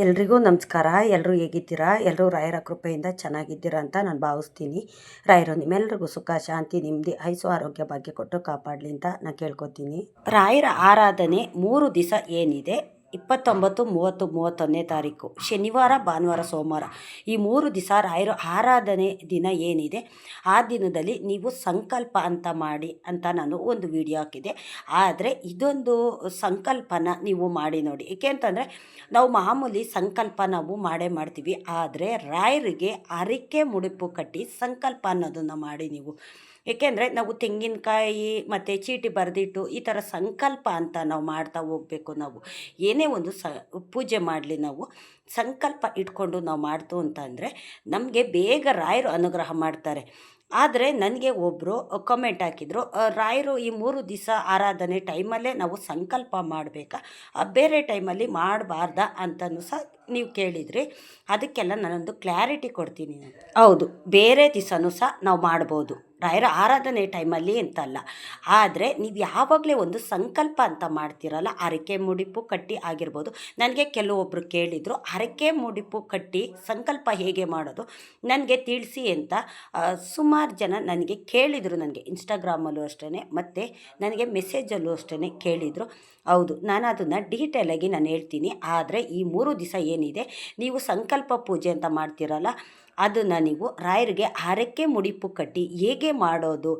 ಎಲ್ರಿಗೂ ನಮಸ್ಕಾರ. ಎಲ್ಲರೂ ಹೇಗಿದ್ದೀರಾ? ಎಲ್ಲರೂ ರಾಯರ ಕೃಪೆಯಿಂದ ಚೆನ್ನಾಗಿದ್ದೀರಾ ಅಂತ ನಾನು ಭಾವಿಸ್ತೀನಿ. ರಾಯರು ನಿಮ್ಮೆಲ್ರಿಗೂ ಸುಖ, ಶಾಂತಿ, ನೆಮ್ಮದಿ, ಆಯುಸ್ಸು, ಆರೋಗ್ಯ, ಭಾಗ್ಯ ಕೊಟ್ಟು ಕಾಪಾಡಲಿ ಅಂತ ನಾನು ಕೇಳ್ಕೊತೀನಿ. ರಾಯರ ಆರಾಧನೆ 3 ದಿವಸ ಏನಿದೆ, 29, 30, 31ನೇ ತಾರೀಕು ಶನಿವಾರ, ಭಾನುವಾರ, ಸೋಮವಾರ, ಈ 3 ದಿವಸ ರಾಯರ ಆರಾಧನೆ ದಿನ ಏನಿದೆ, ಆ ದಿನದಲ್ಲಿ ನೀವು ಸಂಕಲ್ಪ ಅಂತ ಮಾಡಿ ಅಂತ ನಾನು ಒಂದು ವಿಡಿಯೋ ಹಾಕಿದೆ. ಆದರೆ ಇದೊಂದು ಸಂಕಲ್ಪನ ನೀವು ಮಾಡಿ ನೋಡಿ. ಏಕೆ ಅಂತಂದರೆ ನಾವು ಮಾಮೂಲಿ ಸಂಕಲ್ಪ ನಾವು ಮಾಡೇ ಮಾಡ್ತೀವಿ. ಆದರೆ ರಾಯರಿಗೆ ಹರಕೆ ಮುಡಿಪು ಕಟ್ಟಿ ಸಂಕಲ್ಪ ಅನ್ನೋದನ್ನು ಮಾಡಿ ನೀವು. ಏಕೆಂದರೆ ನಾವು ತೆಂಗಿನಕಾಯಿ ಮತ್ತು ಚೀಟಿ ಬರೆದಿಟ್ಟು ಈ ಥರ ಸಂಕಲ್ಪ ಅಂತ ನಾವು ಮಾಡ್ತಾ ಹೋಗಬೇಕು. ನಾವು ಏನೇ ಒಂದು ಪೂಜೆ ಮಾಡಲಿ, ನಾವು ಸಂಕಲ್ಪ ಇಟ್ಕೊಂಡು ನಾವು ಮಾಡ್ತು ಅಂತಂದರೆ ನಮಗೆ ಬೇಗ ರಾಯರು ಅನುಗ್ರಹ ಮಾಡ್ತಾರೆ. ಆದರೆ ನನಗೆ ಒಬ್ಬರು ಕಮೆಂಟ್ ಹಾಕಿದರು, ರಾಯರು ಈ 3 ದಿವಸ ಆರಾಧನೆ ಟೈಮಲ್ಲೇ ನಾವು ಸಂಕಲ್ಪ ಮಾಡಬೇಕಾ, ಬೇರೆ ಟೈಮಲ್ಲಿ ಮಾಡಬಾರ್ದಾ ಅಂತಲೂ ಸಹ ನೀವು ಕೇಳಿದ್ರಿ. ಅದಕ್ಕೆಲ್ಲ ನಾನೊಂದು ಕ್ಲಾರಿಟಿ ಕೊಡ್ತೀನಿ. ಹೌದು, ಬೇರೆ ದಿವಸನೂ ಸಹ ನಾವು ಮಾಡ್ಬೋದು, ರಾಯರ ಆರಾಧನೆ ಟೈಮಲ್ಲಿ ಅಂತಲ್ಲ. ಆದರೆ ನೀವು ಯಾವಾಗಲೇ ಒಂದು ಸಂಕಲ್ಪ ಅಂತ ಮಾಡ್ತೀರಲ್ಲ, ಹರಕೆ ಮುಡಿಪು ಕಟ್ಟಿ ಆಗಿರ್ಬೋದು. ನನಗೆ ಕೆಲವೊಬ್ಬರು ಕೇಳಿದರು, ಹರಕೆ ಮುಡಿಪು ಕಟ್ಟಿ ಸಂಕಲ್ಪ ಹೇಗೆ ಮಾಡೋದು ನನಗೆ ತಿಳಿಸಿ ಅಂತ ಸುಮಾರು ಜನ ನನಗೆ ಕೇಳಿದರು. ನನಗೆ ಇನ್ಸ್ಟಾಗ್ರಾಮಲ್ಲೂ ಅಷ್ಟೇ, ಮತ್ತು ನನಗೆ ಮೆಸೇಜಲ್ಲೂ ಅಷ್ಟೇ ಕೇಳಿದರು. ಹೌದು, ನಾನು ಅದನ್ನು ಡೀಟೇಲಾಗಿ ನಾನು ಹೇಳ್ತೀನಿ. ಆದರೆ ಈ 3 ದಿವಸ ಏನಿದೆ, ನೀವು ಸಂಕಲ್ಪ ಪೂಜೆ ಅಂತ ಮಾಡ್ತೀರಲ್ಲ, ಅದನ್ನು ನೀವು ರಾಯರಿಗೆ ಹರಕೆ ಮುಡಿಪು ಕಟ್ಟಿ ಹೇಗೆ ಮಾಡೋದು,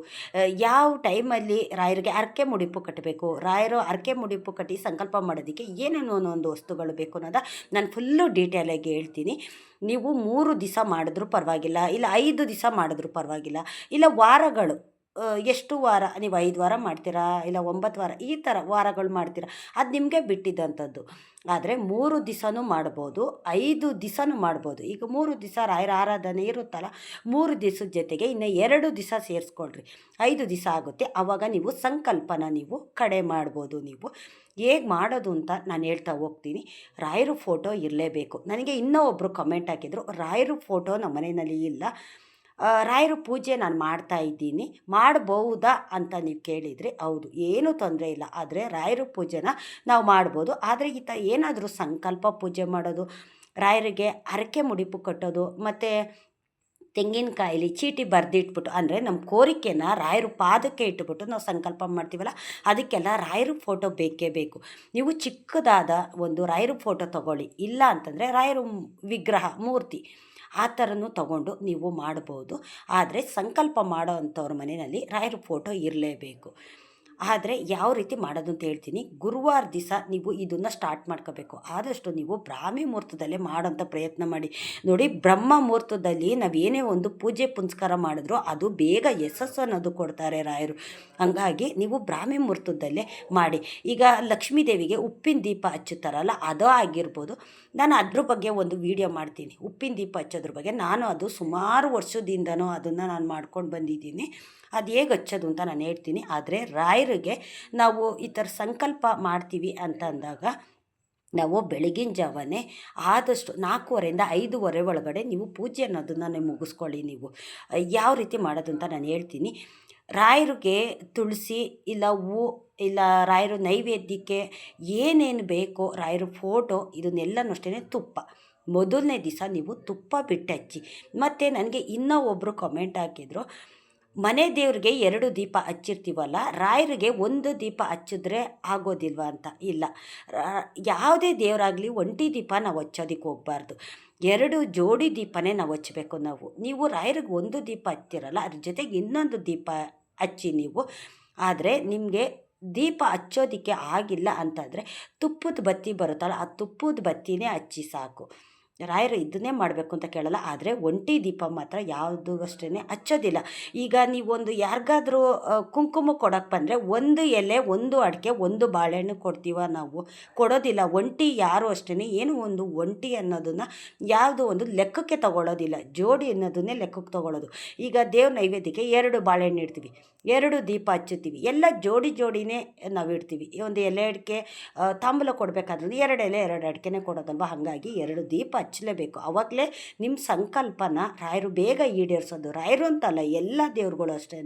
ಯಾವ ಟೈಮಲ್ಲಿ ರಾಯರಿಗೆ ಹರಕೆ ಮುಡಿಪು ಕಟ್ಟಬೇಕು, ರಾಯರು ಹರಕೆ ಮುಡಿಪು ಕಟ್ಟಿ ಸಂಕಲ್ಪ ಮಾಡೋದಕ್ಕೆ ಏನೇನೋ ಒಂದು ವಸ್ತುಗಳು ಬೇಕು ಅನ್ನೋದ ನಾನು ಫುಲ್ಲು ಡೀಟೇಲಾಗಿ ಹೇಳ್ತೀನಿ. ನೀವು 3 ದಿವಸ ಮಾಡಿದ್ರೂ ಪರವಾಗಿಲ್ಲ, ಇಲ್ಲ 5 ದಿವಸ ಮಾಡಿದ್ರೂ ಪರವಾಗಿಲ್ಲ, ಇಲ್ಲ ವಾರಗಳು, ಎಷ್ಟು ವಾರ ನೀವು 5 ವಾರ ಮಾಡ್ತೀರಾ, ಇಲ್ಲ 9 ವಾರ, ಈ ಥರ ವಾರಗಳು ಮಾಡ್ತೀರಾ, ಅದು ನಿಮಗೆ ಬಿಟ್ಟಿದ್ದಂಥದ್ದು. ಆದರೆ 3 ದಿವಸನೂ ಮಾಡ್ಬೋದು, 5 ದಿವಸನೂ ಮಾಡ್ಬೋದು. ಈಗ 3 ದಿವಸ ರಾಯರ ಆರಾಧನೆ ಇರುತ್ತಲ್ಲ, 3 ದಿವಸದ ಜೊತೆಗೆ ಇನ್ನು 2 ದಿವಸ ಸೇರಿಸ್ಕೊಳ್ರಿ, 5 ದಿವಸ ಆಗುತ್ತೆ. ಆವಾಗ ನೀವು ಸಂಕಲ್ಪನ ನೀವು ಕಡೆ ಮಾಡ್ಬೋದು. ನೀವು ಹೇಗೆ ಮಾಡೋದು ಅಂತ ನಾನು ಹೇಳ್ತಾ ಹೋಗ್ತೀನಿ. ರಾಯರು ಫೋಟೋ ಇರಲೇಬೇಕು. ನನಗೆ ಇನ್ನೂ ಒಬ್ಬರು ಕಮೆಂಟ್ ಹಾಕಿದರು, ರಾಯರು ಫೋಟೋ ನಮ್ಮ ಮನೆಯಲ್ಲಿ ಇಲ್ಲ, ರಾಯರು ಪೂಜೆ ನಾನು ಮಾಡ್ತಾ ಇದ್ದೀನಿ, ಮಾಡ್ಬೋದಾ ಅಂತ ನೀವು ಕೇಳಿದರೆ, ಹೌದು, ಏನೂ ತೊಂದರೆ ಇಲ್ಲ. ಆದರೆ ರಾಯರು ಪೂಜೆನ ನಾವು ಮಾಡ್ಬೋದು. ಆದರೆ ಏನಾದರೂ ಸಂಕಲ್ಪ ಪೂಜೆ ಮಾಡೋದು, ರಾಯರಿಗೆ ಹರಕೆ ಮುಡಿಪು ಕಟ್ಟೋದು, ಮತ್ತು ತೆಂಗಿನಕಾಯಿಲಿ ಚೀಟಿ ಬರೆದಿಟ್ಬಿಟ್ಟು, ಅಂದರೆ ನಮ್ಮ ಕೋರಿಕೆನ ರಾಯರು ಪಾದಕ್ಕೆ ಇಟ್ಬಿಟ್ಟು ನಾವು ಸಂಕಲ್ಪ ಮಾಡ್ತೀವಲ್ಲ, ಅದಕ್ಕೆಲ್ಲ ರಾಯರು ಫೋಟೋ ಬೇಕೇ ಬೇಕು. ನೀವು ಚಿಕ್ಕದಾದ ಒಂದು ರಾಯರು ಫೋಟೋ ತೊಗೊಳ್ಳಿ, ಇಲ್ಲ ಅಂತಂದರೆ ರಾಯರು ವಿಗ್ರಹ ಮೂರ್ತಿ ಆ ಥರನೂ ತೊಗೊಂಡು ನೀವು ಮಾಡ್ಬೋದು. ಆದರೆ ಸಂಕಲ್ಪ ಮಾಡೋ ಅಂಥವ್ರ ಮನೆಯಲ್ಲಿ ರಾಯರ ಫೋಟೋ ಇರಲೇಬೇಕು. ಆದರೆ ಯಾವ ರೀತಿ ಮಾಡೋದು ಅಂತ ಹೇಳ್ತೀನಿ. ಗುರುವಾರ ದಿವಸ ನೀವು ಇದನ್ನು ಸ್ಟಾರ್ಟ್ ಮಾಡ್ಕೋಬೇಕು. ಆದಷ್ಟು ನೀವು ಬ್ರಾಹ್ಮಿ ಮುಹೂರ್ತದಲ್ಲೇ ಮಾಡೋಂಥ ಪ್ರಯತ್ನ ಮಾಡಿ. ನೋಡಿ, ಬ್ರಹ್ಮ ಮುಹೂರ್ತದಲ್ಲಿ ನಾವೇನೇ ಒಂದು ಪೂಜೆ ಪುನಸ್ಕಾರ ಮಾಡಿದ್ರೂ ಅದು ಬೇಗ ಯಶಸ್ಸು ಅನ್ನೋದು ಕೊಡ್ತಾರೆ ರಾಯರು. ಹಾಗಾಗಿ ನೀವು ಬ್ರಾಹ್ಮಿ ಮುಹೂರ್ತದಲ್ಲೇ ಮಾಡಿ. ಈಗ ಲಕ್ಷ್ಮೀ ದೇವಿಗೆ ಉಪ್ಪಿನ ದೀಪ ಹಚ್ಚುತ್ತಾರಲ್ಲ, ಅದು ಆಗಿರ್ಬೋದು. ನಾನು ಅದ್ರ ಬಗ್ಗೆ ಒಂದು ವಿಡಿಯೋ ಮಾಡ್ತೀನಿ, ಉಪ್ಪಿನ ದೀಪ ಹಚ್ಚೋದ್ರ ಬಗ್ಗೆ. ನಾನು ಅದು ಸುಮಾರು ವರ್ಷದಿಂದನೂ ಅದನ್ನು ನಾನು ಮಾಡ್ಕೊಂಡು ಬಂದಿದ್ದೀನಿ. ಅದು ಹೇಗೆ ಹಚ್ಚೋದು ಅಂತ ನಾನು ಹೇಳ್ತೀನಿ. ಆದರೆ ರಾಯರಿಗೆ ನಾವು ಈ ಥರ ಸಂಕಲ್ಪ ಮಾಡ್ತೀವಿ ಅಂತ ಅಂದಾಗ ನಾವು ಬೆಳಗಿನ ಜಾವನೇ ಆದಷ್ಟು 4:15 5:30 ಒಳಗಡೆ ನೀವು ಪೂಜೆ ಅನ್ನೋದನ್ನು ನೀವು ಮುಗಿಸ್ಕೊಳ್ಳಿ. ನೀವು ಯಾವ ರೀತಿ ಮಾಡೋದು ಅಂತ ನಾನು ಹೇಳ್ತೀನಿ. ರಾಯರಿಗೆ ತುಳಸಿ ಇಲ್ಲ ಹೂವು, ಇಲ್ಲ ರಾಯರು ನೈವೇದ್ಯಕ್ಕೆ ಏನೇನು ಬೇಕೋ, ರಾಯರ ಫೋಟೋ, ಇದನ್ನೆಲ್ಲನೂ ಅಷ್ಟೇ ತುಪ್ಪ, ಮೊದಲನೇ ದಿವಸ ನೀವು ತುಪ್ಪ ಬಿಟ್ಟು ಹಚ್ಚಿ. ಮತ್ತು ನನಗೆ ಇನ್ನೂ ಒಬ್ಬರು ಕಮೆಂಟ್ ಹಾಕಿದರು, ಮನೆ ದೇವ್ರಿಗೆ 2 ದೀಪ ಹಚ್ಚಿರ್ತೀವಲ್ಲ, ರಾಯರಿಗೆ 1 ದೀಪ ಹಚ್ಚಿದ್ರೆ ಆಗೋದಿಲ್ವ ಅಂತ. ಇಲ್ಲ, ಯಾವುದೇ ದೇವರಾಗಲಿ ಒಂಟಿ ದೀಪ ನಾವು ಹಚ್ಚೋದಕ್ಕೆ ಹೋಗಬಾರ್ದು, 2 ಜೋಡಿ ದೀಪನೇ ನಾವು ಹಚ್ಚಬೇಕು. ನೀವು ರಾಯರಿಗೆ 1 ದೀಪ ಹಚ್ತಿರಲ್ಲ, ಅದ್ರ ಜೊತೆಗೆ ಇನ್ನೊಂದು ದೀಪ ಹಚ್ಚಿ ನೀವು. ಆದರೆ ನಿಮಗೆ ದೀಪ ಹಚ್ಚೋದಕ್ಕೆ ಆಗಿಲ್ಲ ಅಂತಂದರೆ ತುಪ್ಪದ ಬತ್ತಿ ಬರುತ್ತಲ್ಲ, ಆ ತುಪ್ಪದ ಬತ್ತಿನೇ ಹಚ್ಚಿ ಸಾಕು. ರಾಯರು ಇದನ್ನೇ ಮಾಡಬೇಕು ಅಂತ ಕೇಳಲ್ಲ. ಆದರೆ ಒಂಟಿ ದೀಪ ಮಾತ್ರ ಯಾವುದು ಅಷ್ಟೇ ಹಚ್ಚೋದಿಲ್ಲ. ಈಗ ನೀವೊಂದು ಯಾರಿಗಾದ್ರೂ ಕುಂಕುಮ ಕೊಡೋಕ್ಕೆ ಬಂದರೆ 1 ಎಲೆ, 1 ಅಡಿಕೆ, 1 ಬಾಳೆಹಣ್ಣು ಕೊಡ್ತೀವ, ನಾವು ಕೊಡೋದಿಲ್ಲ. ಒಂಟಿ ಯಾರು ಅಷ್ಟೇ ಏನು ಒಂದು ಒಂಟಿ ಅನ್ನೋದನ್ನು ಯಾವುದೋ ಒಂದು ಲೆಕ್ಕಕ್ಕೆ ತಗೊಳ್ಳೋದಿಲ್ಲ, ಜೋಡಿ ಅನ್ನೋದನ್ನೇ ಲೆಕ್ಕಕ್ಕೆ ತೊಗೊಳ್ಳೋದು. ಈಗ ದೇವ್ರ ನೈವೇದ್ಯಕ್ಕೆ 2 ಬಾಳೆಹಣ್ಣು ಇಡ್ತೀವಿ, 2 ದೀಪ ಹಚ್ಚುತ್ತೀವಿ, ಎಲ್ಲ ಜೋಡಿ ಜೋಡಿನೇ ನಾವು ಇಡ್ತೀವಿ. ಒಂದು ಎಲೆ ಅಡಿಕೆ ತಾಂಬೂಲ ಕೊಡಬೇಕಾದ್ರೂ 2 ಎಲೆ 2 ಅಡಿಕೆನೇ ಕೊಡೋದಲ್ವ. ಹಾಗಾಗಿ 2 ದೀಪ ಹಚ್ಚಲೇಬೇಕು. ಆವಾಗಲೇ ನಿಮ್ಮ ಸಂಕಲ್ಪನ ರಾಯರು ಬೇಗ ಈಡೇರಿಸೋದು. ರಾಯರು ಅಂತಲ್ಲ, ಎಲ್ಲ ದೇವ್ರುಗಳು ಅಷ್ಟೇ.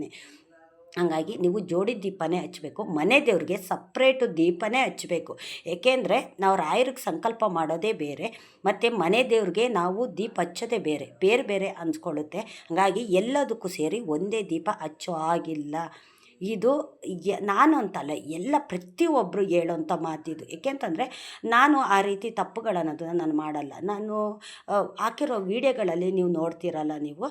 ಹಾಗಾಗಿ ನೀವು ಜೋಡಿ ದೀಪನೇ ಹಚ್ಚಬೇಕು. ಮನೆ ದೇವ್ರಿಗೆ ಸಪ್ರೇಟು ದೀಪನೇ ಹಚ್ಚಬೇಕು. ಏಕೆಂದರೆ ನಾವು ರಾಯರಿಗೆ ಸಂಕಲ್ಪ ಮಾಡೋದೇ ಬೇರೆ, ಮತ್ತು ಮನೆ ದೇವ್ರಿಗೆ ನಾವು ದೀಪ ಹಚ್ಚೋದೇ ಬೇರೆ ಬೇರೆ ಬೇರೆ ಅನ್ಸ್ಕೊಳ್ಳುತ್ತೆ. ಹಾಗಾಗಿ ಎಲ್ಲದಕ್ಕೂ ಸೇರಿ ಒಂದೇ ದೀಪ ಹಚ್ಚೋ ಆಗಿಲ್ಲ. ಇದು ನಾನು ಅಂತಲ್ಲ, ಎಲ್ಲ ಪ್ರತಿಯೊಬ್ಬರು ಹೇಳೋಂಥ ಮಾತಿದು. ಏಕೆಂತಂದರೆ ನಾನು ಆ ರೀತಿ ತಪ್ಪುಗಳನ್ನೋದನ್ನು ನಾನು ಮಾಡಲ್ಲ. ನಾನು ಹಾಕಿರೋ ವೀಡಿಯೋಗಳಲ್ಲಿ ನೀವು ನೋಡ್ತೀರಲ್ಲ, ನೀವು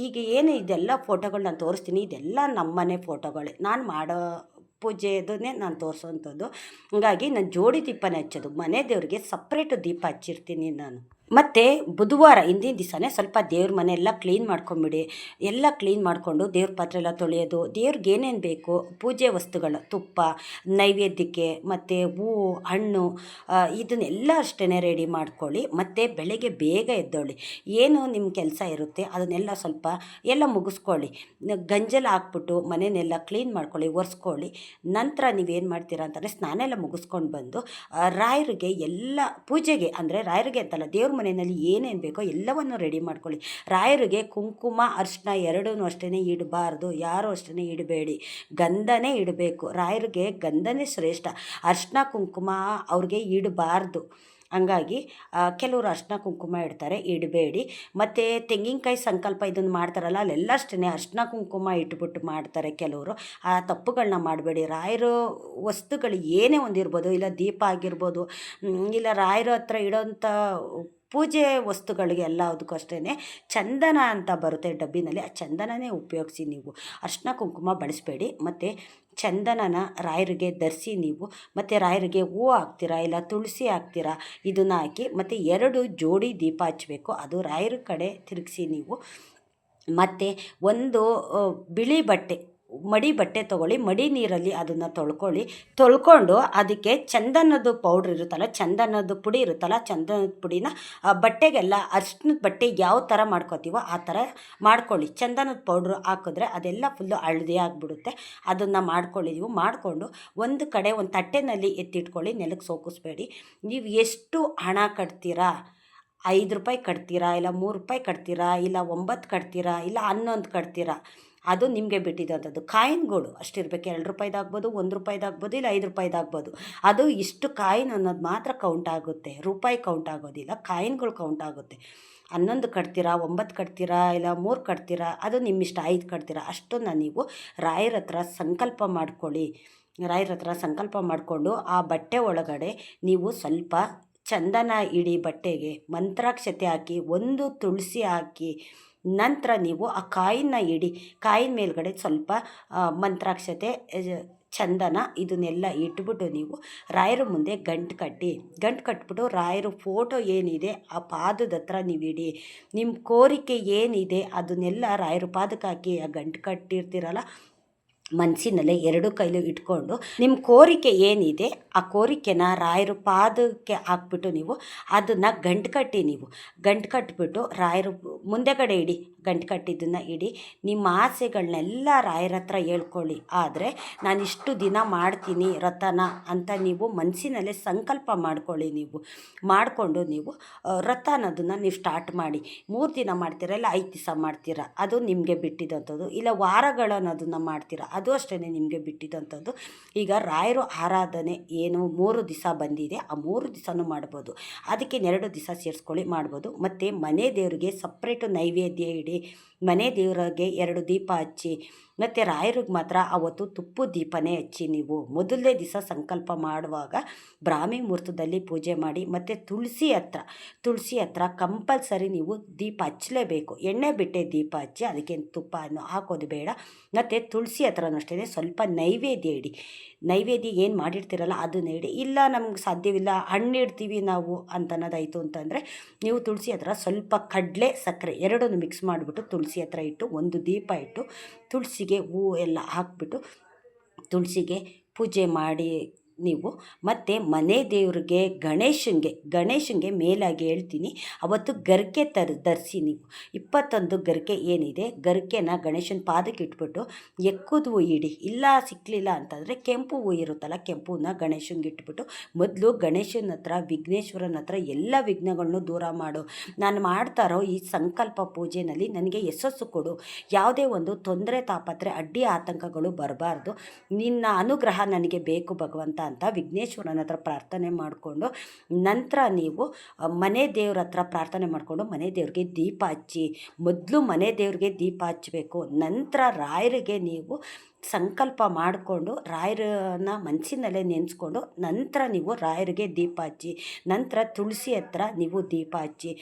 ಈಗ ಏನು ಇದೆಲ್ಲ ಫೋಟೋಗಳು ನಾನು ತೋರಿಸ್ತೀನಿ, ಇದೆಲ್ಲ ನಮ್ಮನೆ ಫೋಟೋಗಳೇ, ನಾನು ಮಾಡೋ ಪೂಜೆದನ್ನೇ ನಾನು ತೋರಿಸೋವಂಥದ್ದು. ಹಾಗಾಗಿ ನಾನು ಜೋಡಿ ದೀಪನೇ ಹಚ್ಚೋದು. ಮನೆ ದೇವರಿಗೆ ಸಪ್ರೇಟು ದೀಪ ಹಚ್ಚಿರ್ತೀನಿ ನಾನು. ಮತ್ತು ಬುಧವಾರ ಹಿಂದಿನ ದಿವಸನೇ ಸ್ವಲ್ಪ ದೇವ್ರ ಮನೆ ಎಲ್ಲ ಕ್ಲೀನ್ ಮಾಡ್ಕೊಂಬಿಡಿ. ಎಲ್ಲ ಕ್ಲೀನ್ ಮಾಡಿಕೊಂಡು ದೇವ್ರ ಪಾತ್ರೆ ಎಲ್ಲ ತೊಳೆಯೋದು, ದೇವ್ರಿಗೆ ಏನೇನು ಬೇಕು ಪೂಜೆ ವಸ್ತುಗಳು, ತುಪ್ಪ ನೈವೇದ್ಯಕ್ಕೆ, ಮತ್ತು ಹೂವು ಹಣ್ಣು, ಇದನ್ನೆಲ್ಲ ಅಷ್ಟೇ ರೆಡಿ ಮಾಡ್ಕೊಳ್ಳಿ. ಮತ್ತು ಬೆಳಗ್ಗೆ ಬೇಗ ಎದ್ದೊಳ್ಳಿ. ಏನು ನಿಮ್ಮ ಕೆಲಸ ಇರುತ್ತೆ ಅದನ್ನೆಲ್ಲ ಸ್ವಲ್ಪ ಎಲ್ಲ ಮುಗಿಸ್ಕೊಳ್ಳಿ. ಗಂಜಲ ಹಾಕ್ಬಿಟ್ಟು ಮನೆಯನ್ನೆಲ್ಲ ಕ್ಲೀನ್ ಮಾಡ್ಕೊಳ್ಳಿ, ಒರೆಸ್ಕೊಳ್ಳಿ. ನಂತರ ನೀವೇನು ಮಾಡ್ತೀರಾ ಅಂತಂದರೆ ಸ್ನಾನ ಎಲ್ಲ ಮುಗಿಸ್ಕೊಂಡು ಬಂದು ರಾಯರಿಗೆ ಎಲ್ಲ ಪೂಜೆಗೆ, ಅಂದರೆ ರಾಯರಿಗೆ ಅಂತಲ್ಲ, ದೇವ್ರ ಮನೆಯಲ್ಲಿ ಏನೇನು ಬೇಕೋ ಎಲ್ಲವನ್ನು ರೆಡಿ ಮಾಡ್ಕೊಳ್ಳಿ. ರಾಯರಿಗೆ ಕುಂಕುಮ ಅರಿಶಿನ ಎರಡೂ ಅಷ್ಟೇ ಇಡಬಾರ್ದು, ಯಾರೂ ಅಷ್ಟೇ ಇಡಬೇಡಿ. ಗಂಧನೇ ಇಡಬೇಕು. ರಾಯರಿಗೆ ಗಂಧನೇ ಶ್ರೇಷ್ಠ. ಅರಿಶಿನ ಕುಂಕುಮ ಅವ್ರಿಗೆ ಇಡಬಾರ್ದು. ಹಂಗಾಗಿ ಕೆಲವರು ಅರಿಶಿನ ಕುಂಕುಮ ಇಡ್ತಾರೆ, ಇಡಬೇಡಿ. ಮತ್ತು ತೆಂಗಿನಕಾಯಿ ಸಂಕಲ್ಪ ಇದನ್ನು ಮಾಡ್ತಾರಲ್ಲ, ಅಲ್ಲೆಲ್ಲ ಅಷ್ಟೇ ಅರಿಶಿನ ಕುಂಕುಮ ಇಟ್ಬಿಟ್ಟು ಮಾಡ್ತಾರೆ ಕೆಲವರು. ಆ ತಪ್ಪುಗಳನ್ನ ಮಾಡಬೇಡಿ. ರಾಯರು ವಸ್ತುಗಳು ಏನೇ ಒಂದಿರ್ಬೋದು, ಇಲ್ಲ ದೀಪ ಆಗಿರ್ಬೋದು, ಇಲ್ಲ ರಾಯರ ಹತ್ರ ಇಡೋಂಥ ಪೂಜೆ ವಸ್ತುಗಳಿಗೆ ಎಲ್ಲದಕ್ಕೂ ಅಷ್ಟೇ ಚಂದನ ಅಂತ ಬರುತ್ತೆ ಡಬ್ಬಿನಲ್ಲಿ, ಆ ಚಂದನನೇ ಉಪಯೋಗಿಸಿ ನೀವು. ಅರಿಶಿನ ಕುಂಕುಮ ಬಳಸಬೇಡಿ. ಮತ್ತು ಚಂದನನ ರಾಯರಿಗೆ ಧರಿಸಿ ನೀವು. ಮತ್ತು ರಾಯರಿಗೆ ಹೂವು ಹಾಕ್ತೀರಾ ಇಲ್ಲ ತುಳಸಿ ಹಾಕ್ತೀರಾ, ಇದನ್ನು ಹಾಕಿ. ಮತ್ತು 2 ಜೋಡಿ ದೀಪ ಹಚ್ಚಬೇಕು, ಅದು ರಾಯರ ಕಡೆ ತಿರುಗಿಸಿ ನೀವು. ಮತ್ತು ಒಂದು ಬಿಳಿ ಬಟ್ಟೆ, ಮಡಿ ಬಟ್ಟೆ ತೊಗೊಳ್ಳಿ, ಮಡಿ ನೀರಲ್ಲಿ ಅದನ್ನು ತೊಳ್ಕೊಂಡು ಅದಕ್ಕೆ ಚಂದನದ ಪೌಡ್ರ್ ಇರುತ್ತಲ್ಲ, ಚಂದನದ ಪುಡಿ ಇರುತ್ತಲ್ಲ, ಚಂದನದ ಪುಡಿನ ಬಟ್ಟೆಗೆಲ್ಲ ಅರಿಶಿನದ ಬಟ್ಟೆ ಯಾವ ಥರ ಮಾಡ್ಕೋತೀವೋ ಆ ಥರ ಮಾಡ್ಕೊಳ್ಳಿ. ಚಂದನದ ಪೌಡ್ರು ಹಾಕಿದ್ರೆ ಅದೆಲ್ಲ ಫುಲ್ಲು ಹಳದಿ ಆಗಿಬಿಡುತ್ತೆ. ಅದನ್ನು ನೀವು ಮಾಡಿಕೊಂಡು ಒಂದು ಕಡೆ ಒಂದು ತಟ್ಟೆನಲ್ಲಿ ಎತ್ತಿಟ್ಕೊಳ್ಳಿ, ನೆಲಕ್ಕೆ ಸೋಕಿಸ್ಬೇಡಿ. ನೀವು ಎಷ್ಟು ಹಣ ಕಟ್ತೀರಾ, 5 ರೂಪಾಯಿ ಕಟ್ತೀರಾ, ಇಲ್ಲ 3 ರೂಪಾಯಿ ಕಟ್ತೀರಾ, ಇಲ್ಲ 9 ಕಟ್ತೀರಾ, ಇಲ್ಲ 11 ಕಟ್ತೀರಾ, ಅದು ನಿಮಗೆ ಬಿಟ್ಟಿದ್ದಂಥದ್ದು. ಕಾಯಿನ್ಗಳು ಅಷ್ಟಿರಬೇಕು. 2 ರೂಪಾಯಿದಾಗ್ಬೋದು, 1 ರೂಪಾಯಿದಾಗ್ಬೋದು, ಇಲ್ಲ 5 ರೂಪಾಯಿದಾಗ್ಬೋದು. ಅದು ಇಷ್ಟು ಕಾಯಿನ್ ಅನ್ನೋದು ಮಾತ್ರ ಕೌಂಟ್ ಆಗುತ್ತೆ, ರೂಪಾಯಿ ಕೌಂಟ್ ಆಗೋದಿಲ್ಲ, ಕಾಯಿನ್ಗಳು ಕೌಂಟ್ ಆಗುತ್ತೆ. 11 ಕಟ್ತೀರಾ, 9 ಕಟ್ತೀರಾ, ಇಲ್ಲ 3 ಕಟ್ತೀರಾ, ಅದು ನಿಮ್ಮಿಷ್ಟ. 5 ಕಟ್ತೀರಾ, ಅಷ್ಟನ್ನು ನೀವು ರಾಯರ ಹತ್ರ ಸಂಕಲ್ಪ ಮಾಡ್ಕೊಳ್ಳಿ. ರಾಯರ ಹತ್ರ ಸಂಕಲ್ಪ ಮಾಡಿಕೊಂಡು ಆ ಬಟ್ಟೆ ಒಳಗಡೆ ನೀವು ಸ್ವಲ್ಪ ಚಂದನ ಇಡಿ, ಬಟ್ಟೆಗೆ ಮಂತ್ರಾಕ್ಷತೆ ಹಾಕಿ, ಒಂದು ತುಳಸಿ ಹಾಕಿ, ನಂತರ ನೀವು ಆ ಕಾಯಿನ ಇಡಿ. ಕಾಯಿನ ಮೇಲ್ಗಡೆ ಸ್ವಲ್ಪ ಮಂತ್ರಾಕ್ಷತೆ, ಚಂದನ ಇದನ್ನೆಲ್ಲ ಇಟ್ಬಿಟ್ಟು ನೀವು ರಾಯರ ಮುಂದೆ ಗಂಟು ಕಟ್ಬಿಟ್ಟು ರಾಯರ ಫೋಟೋ ಏನಿದೆ ಆ ಪಾದದ ಹತ್ರ ನೀವು ಇಡಿ. ನಿಮ್ಮ ಕೋರಿಕೆ ಏನಿದೆ ಅದನ್ನೆಲ್ಲ ರಾಯರ ಪಾದಕ್ಕೆ ಹಾಕಿ, ಆ ಗಂಟು ಕಟ್ಟಿರ್ತೀರಲ್ಲ ಮನಸ್ಸಿನಲ್ಲೇ 2 ಕೈಲೂ ಇಟ್ಕೊಂಡು ನಿಮ್ಮ ಕೋರಿಕೆ ಏನಿದೆ ಆ ಕೋರಿಕೆನ ರಾಯರ ಪಾದಕ್ಕೆ ಹಾಕ್ಬಿಟ್ಟು ನೀವು ಅದನ್ನು ಗಂಟು ಕಟ್ಟಿಬಿಟ್ಟು ರಾಯರ ಮುಂದೆಗಡೆ ಇಡಿ. ಗಂಟು ಕಟ್ಟಿದ್ದನ್ನು ಇಡಿ. ನಿಮ್ಮ ಆಸೆಗಳನ್ನೆಲ್ಲ ರಾಯರ ಹತ್ರ ಹೇಳ್ಕೊಳ್ಳಿ. ಆದರೆ ನಾನು ಇಷ್ಟು ದಿನ ಮಾಡ್ತೀನಿ ವ್ರತನ ಅಂತ ನೀವು ಮನಸ್ಸಿನಲ್ಲೇ ಸಂಕಲ್ಪ ಮಾಡ್ಕೊಳ್ಳಿ. ಮಾಡಿಕೊಂಡು ನೀವು ವ್ರತ ಅನ್ನೋದನ್ನು ನೀವು ಸ್ಟಾರ್ಟ್ ಮಾಡಿ. 3 ದಿನ ಮಾಡ್ತೀರಾ, ಇಲ್ಲ 5 ದಿವಸ ಮಾಡ್ತೀರಾ, ಅದು ನಿಮಗೆ ಬಿಟ್ಟಿದ್ದಂಥದ್ದು. ಇಲ್ಲ ವಾರಗಳು ಅನ್ನೋದನ್ನು ಮಾಡ್ತೀರಾ, ಅದು ಅಷ್ಟೇ ನಿಮಗೆ ಬಿಟ್ಟಿದ್ದಂಥದ್ದು. ಈಗ ರಾಯರು ಆರಾಧನೆ ಏನು 3 ದಿವಸ ಬಂದಿದೆ, ಆ 3 ದಿವಸನೂ ಮಾಡ್ಬೋದು. ಅದಕ್ಕೆ 2 ದಿವಸ ಸೇರಿಸ್ಕೊಳ್ಳಿ, ಮಾಡ್ಬೋದು. ಮತ್ತು ಮನೆ ದೇವರಿಗೆ ಸಪ್ರೇಟು ನೈವೇದ್ಯ ಇಡಿ. ಮನೆ ದೇವರಿಗೆ 2 ದೀಪ ಹಚ್ಚಿ. ಮತ್ತು ರಾಯರಿಗೆ ಮಾತ್ರ ಅವತ್ತು ತುಪ್ಪದ ದೀಪನೇ ಹಚ್ಚಿ. ನೀವು ಮೊದಲನೇ ದಿವಸ ಸಂಕಲ್ಪ ಮಾಡುವಾಗ ಬ್ರಾಹ್ಮಿ ಮುಹೂರ್ತದಲ್ಲಿ ಪೂಜೆ ಮಾಡಿ. ಮತ್ತು ತುಳಸಿ ಹತ್ರ ಕಂಪಲ್ಸರಿ ನೀವು ದೀಪ ಹಚ್ಚಲೇಬೇಕು. ಎಣ್ಣೆ ಬಿಟ್ಟೆ ದೀಪ ಹಚ್ಚಿ, ಅದಕ್ಕೆ ತುಪ್ಪವನ್ನು ಹಾಕೋದು ಬೇಡ. ಮತ್ತು ತುಳಸಿ ಹತ್ರನೂ ಅಷ್ಟೇ ಸ್ವಲ್ಪ ನೈವೇದ್ಯ ಇಡಿ. ನೈವೇದ್ಯ ಏನು ಮಾಡಿರ್ತೀರಲ್ಲ ಅದನ್ನ ಇಡಿ. ಇಲ್ಲ ನಮ್ಗೆ ಸಾಧ್ಯವಿಲ್ಲ, ಹಣ್ಣು ಇಡ್ತೀವಿ ನಾವು ಅಂತನ್ನೋದಾಯಿತು ಅಂತಂದರೆ ನೀವು ತುಳಸಿ ಹತ್ರ ಸ್ವಲ್ಪ ಕಡಲೆ ಸಕ್ಕರೆ ಎರಡನ್ನು ಮಿಕ್ಸ್ ಮಾಡಿಬಿಟ್ಟು ತುಳಸಿ ಹತ್ರ ಇಟ್ಟು ಒಂದು ದೀಪ ಇಟ್ಟು ತುಳಸಿಗೆ ಹೂವು ಎಲ್ಲ ಹಾಕ್ಬಿಟ್ಟು ತುಳಸಿಗೆ ಪೂಜೆ ಮಾಡಿ ನೀವು. ಮತ್ತು ಮನೆ ದೇವ್ರಿಗೆ ಗಣೇಶನಿಗೆ ಮೇಲಾಗಿ ಹೇಳ್ತೀನಿ, ಅವತ್ತು ಗರಿಕೆ ಧರಿಸಿ ನೀವು. 21 ಗರಿಕೆ ಏನಿದೆ, ಗರಿಕೆನ ಗಣೇಶನ ಪಾದಕ್ಕೆ ಇಟ್ಬಿಟ್ಟು ಎಕ್ಕುದು ಹೂ ಇಡಿ. ಇಲ್ಲ ಸಿಕ್ಕಲಿಲ್ಲ ಅಂತಂದರೆ ಕೆಂಪು ಹೂ ಇರುತ್ತಲ್ಲ, ಕೆಂಪು ಹೂನ ಗಣೇಶನಿಗೆ ಇಟ್ಬಿಟ್ಟು ಮೊದಲು ಗಣೇಶನ ಹತ್ರ, ವಿಘ್ನೇಶ್ವರನ ಹತ್ರ ಎಲ್ಲ ವಿಘ್ನಗಳನ್ನು ದೂರ ಮಾಡು. ನಾನು ಮಾಡ್ತಾರೋ ಈ ಸಂಕಲ್ಪ ಪೂಜೆಯಲ್ಲಿ ನನಗೆ ಯಶಸ್ಸು ಕೊಡು, ಯಾವುದೇ ಒಂದು ತೊಂದರೆ ತಾಪತ್ರೆ ಅಡ್ಡಿ ಆತಂಕಗಳು ಬರಬಾರ್ದು, ನಿನ್ನ ಅನುಗ್ರಹ ನನಗೆ ಬೇಕು ಭಗವಂತ ಅಂತ ವಿಘ್ನೇಶ್ವರನ ಹತ್ರ ಪ್ರಾರ್ಥನೆ ಮಾಡಿಕೊಂಡು, ನಂತರ ನೀವು ಮನೆ ದೇವ್ರ ಹತ್ರ ಪ್ರಾರ್ಥನೆ ಮಾಡಿಕೊಂಡು ಮನೆ ದೇವ್ರಿಗೆ ದೀಪ ಹಚ್ಚಿ. ಮೊದಲು ಮನೆ ದೇವ್ರಿಗೆ ದೀಪ ಹಚ್ಚಬೇಕು, ನಂತರ ರಾಯರಿಗೆ ನೀವು ಸಂಕಲ್ಪ ಮಾಡಿಕೊಂಡು ರಾಯರನ್ನ ಮನಸ್ಸಿನಲ್ಲೇ ನೆನೆಸ್ಕೊಂಡು ನಂತರ ನೀವು ರಾಯರಿಗೆ ದೀಪ ಹಚ್ಚಿ. ನಂತರ ತುಳಸಿ ಹತ್ರ ನೀವು ದೀಪ ಹಚ್ಚಿ.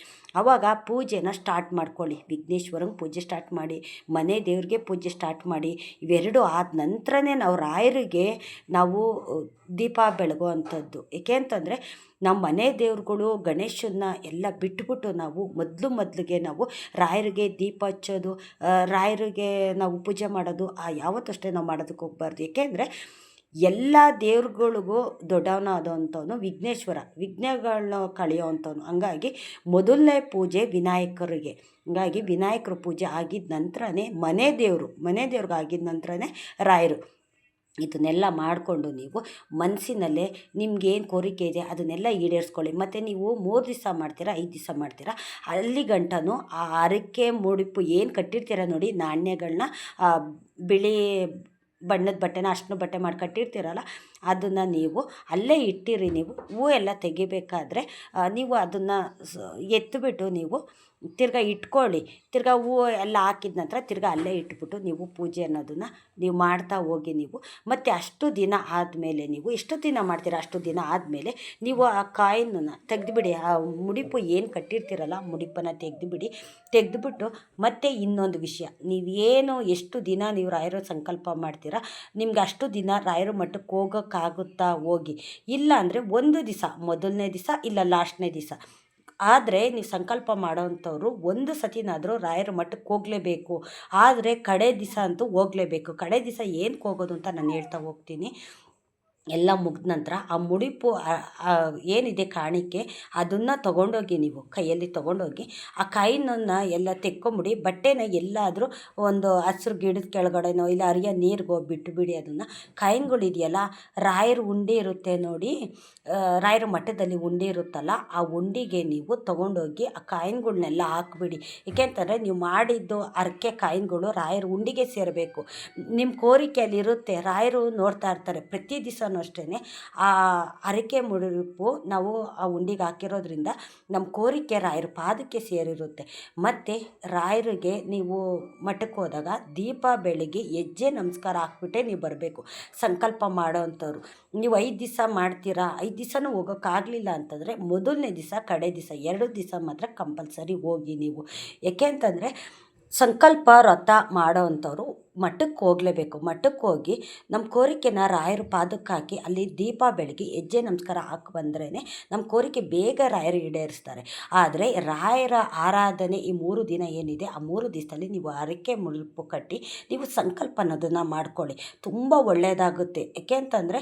ಆವಾಗ ಪೂಜೆನ ಸ್ಟಾರ್ಟ್ ಮಾಡ್ಕೊಳ್ಳಿ. ವಿಘ್ನೇಶ್ವರಂಗೆ ಪೂಜೆ ಸ್ಟಾರ್ಟ್ ಮಾಡಿ, ಮನೆ ದೇವ್ರಿಗೆ ಪೂಜೆ ಸ್ಟಾರ್ಟ್ ಮಾಡಿ. ಇವೆರಡು ಆದ ನಂತರನೇ ನಾವು ರಾಯರಿಗೆ ನಾವು ದೀಪ ಬೆಳಗೋ ಅಂಥದ್ದು. ಏಕೆ ಅಂತಂದರೆ ನಮ್ಮ ಮನೆ ದೇವ್ರುಗಳು ಗಣೇಶನ್ನ ಎಲ್ಲ ಬಿಟ್ಬಿಟ್ಟು ನಾವು ಮೊದಲಿಗೆ ನಾವು ರಾಯರಿಗೆ ದೀಪ ಹಚ್ಚೋದು, ರಾಯರಿಗೆ ನಾವು ಪೂಜೆ ಮಾಡೋದು ಯಾವತ್ತಷ್ಟೇ ನಾವು ಮಾಡೋದಕ್ಕೆ ಹೋಗ್ಬಾರ್ದು. ಏಕೆಂದರೆ ಎಲ್ಲ ದೇವ್ರುಗಳಿಗೂ ದೊಡ್ಡವನಾದಂಥವನು ವಿಘ್ನೇಶ್ವರ, ವಿಘ್ನಗಳನ್ನ ಕಳೆಯೋವಂಥವನು. ಹಂಗಾಗಿ ಮೊದಲನೇ ಪೂಜೆ ವಿನಾಯಕರಿಗೆ. ಹಂಗಾಗಿ ವಿನಾಯಕರ ಪೂಜೆ ಆಗಿದ ನಂತರನೇ ಮನೆ ದೇವ್ರಿಗೆ ಆಗಿದ ನಂತರನೇ ರಾಯರು. ಇದನ್ನೆಲ್ಲ ಮಾಡಿಕೊಂಡು ನೀವು ಮನಸ್ಸಿನಲ್ಲೇ ನಿಮ್ಗೇನು ಕೋರಿಕೆ ಇದೆ ಅದನ್ನೆಲ್ಲ ಈಡೇರಿಸ್ಕೊಳ್ಳಿ. ಮತ್ತು ನೀವು 3 ದಿವಸ ಮಾಡ್ತೀರಾ, 5 ದಿವಸ ಮಾಡ್ತೀರಾ, ಅಲ್ಲಿ ಗಂಟನೂ ಆ ಹರಕೆ ಮುಡಿಪು ಏನು ಕಟ್ಟಿರ್ತೀರ ನೋಡಿ, ನಾಣ್ಯಗಳನ್ನ ಬಿಳಿ ಬಣ್ಣದ ಬಟ್ಟೆನ ಅರ್ಶಿನ ಬಟ್ಟೆ ಮಾಡಿ ಕಟ್ಟಿರ್ತೀರಲ್ಲ, ಅದನ್ನು ನೀವು ಅಲ್ಲೇ ಇಟ್ಟಿರಿ. ನೀವು ಹೂವು ಎಲ್ಲ ತೆಗಿಬೇಕಾದ್ರೆ ನೀವು ಅದನ್ನು ಎತ್ತಿಬಿಟ್ಟು ನೀವು ತಿರ್ಗಾ ಇಟ್ಕೊಳ್ಳಿ. ತಿರ್ಗಾ ಹೂವು ಎಲ್ಲ ಹಾಕಿದ ನಂತರ ತಿರ್ಗಾ ಅಲ್ಲೇ ಇಟ್ಬಿಟ್ಟು ನೀವು ಪೂಜೆ ಅನ್ನೋದನ್ನು ನೀವು ಮಾಡ್ತಾ ಹೋಗಿ. ನೀವು ಮತ್ತು ಅಷ್ಟು ದಿನ ಆದಮೇಲೆ ನೀವು ಎಷ್ಟು ದಿನ ಮಾಡ್ತೀರಾ ಅಷ್ಟು ದಿನ ಆದಮೇಲೆ ನೀವು ಆ ಕಾಯಿನನ್ನು ತೆಗೆದುಬಿಡಿ. ಆ ಮುಡಿಪು ಏನು ಕಟ್ಟಿರ್ತೀರಲ್ಲ ಮುಡಿಪನ್ನು ತೆಗೆದುಬಿಟ್ಟು ಮತ್ತು ಇನ್ನೊಂದು ವಿಷಯ, ನೀವೇನು ಎಷ್ಟು ದಿನ ನೀವು ರಾಯರ ಸಂಕಲ್ಪ ಮಾಡ್ತೀರಾ, ನಿಮ್ಗೆ ಅಷ್ಟು ದಿನ ರಾಯರ ಮಠಕ್ಕೆ ಹೋಗೋಕ್ಕಾಗುತ್ತಾ ಹೋಗಿ. ಇಲ್ಲ ಅಂದರೆ ಒಂದು ದಿವಸ, ಮೊದಲನೇ ದಿವಸ ಇಲ್ಲ ಲಾಸ್ಟ್ನೇ ದಿವಸ. ಆದರೆ ನೀವು ಸಂಕಲ್ಪ ಮಾಡೋವಂಥವ್ರು ಒಂದು ಸತಿನಾದರೂ ರಾಯರ ಮಠಕ್ಕೆ ಹೋಗಲೇಬೇಕು. ಆದರೆ ಕಡೆ ದಿವಸ ಅಂತೂ ಹೋಗಲೇಬೇಕು. ಕಡೆ ದಿವಸ ಏನಕ್ಕೆ ಹೋಗೋದು ಅಂತ ನಾನು ಹೇಳ್ತಾ ಹೋಗ್ತೀನಿ. ಎಲ್ಲ ಮುಗಿದ ನಂತರ ಆ ಮುಡಿಪು ಏನಿದೆ ಕಾಣಿಕೆ, ಅದನ್ನು ತೊಗೊಂಡೋಗಿ ನೀವು ಕೈಯಲ್ಲಿ ತೊಗೊಂಡೋಗಿ ಆ ಕಾಯಿನನ್ನು ಎಲ್ಲ ತೆಕ್ಕೊಂಬಿಡಿ. ಬಟ್ಟೆನ ಎಲ್ಲಾದರೂ ಒಂದು ಹಸ್ರು ಗಿಡದ ಕೆಳಗಡೆನೋ ಇಲ್ಲ ಹರಿಯೋ ನೀರಿಗೋ ಬಿಟ್ಟುಬಿಡಿ. ಅದನ್ನು ಕಾಯಿನ್ಗಳಿದೆಯಲ್ಲ, ರಾಯರ ಉಂಡೆ ಇರುತ್ತೆ ನೋಡಿ, ರಾಯರ ಮಠದಲ್ಲಿ ಉಂಡೆ ಇರುತ್ತಲ್ಲ, ಆ ಉಂಡಿಗೆ ನೀವು ತೊಗೊಂಡೋಗಿ ಆ ಕಾಯಿನ್ಗಳನ್ನೆಲ್ಲ ಹಾಕ್ಬಿಡಿ. ಏಕೆಂತಂದರೆ ನೀವು ಮಾಡಿದ್ದು ಹರಕೆ ಕಾಯಿನ್ಗಳು ರಾಯರ ಉಂಡಿಗೆ ಸೇರಬೇಕು. ನಿಮ್ಮ ಕೋರಿಕೆಯಲ್ಲಿರುತ್ತೆ, ರಾಯರು ನೋಡ್ತಾ ಇರ್ತಾರೆ. ಪ್ರತಿ ದಿವಸ ಅಷ್ಟೇ ಆ ಹರಕೆ ಮುಡಿಪು ನಾವು ಆ ಉಂಡಿಗೆ ಹಾಕಿರೋದ್ರಿಂದ ನಮ್ಮ ಕೋರಿಕೆ ರಾಯರ ಪಾದಕ್ಕೆ ಸೇರಿರುತ್ತೆ. ಮತ್ತು ರಾಯರಿಗೆ ನೀವು ಮಠಕ್ಕೆ ಹೋದಾಗ ದೀಪ ಬೆಳಗ್ಗೆ ಹೆಜ್ಜೆ ನಮಸ್ಕಾರ ಹಾಕ್ಬಿಟ್ಟೆ ನೀವು ಬರಬೇಕು. ಸಂಕಲ್ಪ ಮಾಡೋ ಅಂಥವ್ರು ನೀವು 5 ದಿವಸ ಮಾಡ್ತೀರಾ, 5 ದಿವಸನೂ ಹೋಗೋಕ್ಕಾಗಲಿಲ್ಲ ಅಂತಂದರೆ ಮೊದಲನೇ ದಿವಸ ಕಡೆ ದಿವಸ 2 ದಿವಸ ಮಾತ್ರ ಕಂಪಲ್ಸರಿ ಹೋಗಿ ನೀವು. ಏಕೆ ಅಂತಂದರೆ ಸಂಕಲ್ಪ ವ್ರತ ಮಾಡೋ ಅಂಥವ್ರು ಮಠಕ್ಕೆ ಹೋಗಲೇಬೇಕು. ಮಠಕ್ಕೆ ಹೋಗಿ ನಮ್ಮ ಕೋರಿಕೆನ ರಾಯರ ಪಾದಕ್ಕೆ ಹಾಕಿ ಅಲ್ಲಿ ದೀಪ ಬೆಳಗಿ ಹೆಜ್ಜೆ ನಮಸ್ಕಾರ ಹಾಕಿ ಬಂದ್ರೇ ನಮ್ಮ ಕೋರಿಕೆ ಬೇಗ ರಾಯರು ಈಡೇರಿಸ್ತಾರೆ. ಆದರೆ ರಾಯರ ಆರಾಧನೆ ಈ 3 ದಿನ ಏನಿದೆ, ಆ 3 ದಿವಸದಲ್ಲಿ ನೀವು ಹರಕೆ ಮುಡಿಪು ಕಟ್ಟಿ ನೀವು ಸಂಕಲ್ಪ ಅನ್ನೋದನ್ನು ಮಾಡ್ಕೊಳ್ಳಿ, ತುಂಬ ಒಳ್ಳೆಯದಾಗುತ್ತೆ. ಏಕೆ ಅಂತಂದರೆ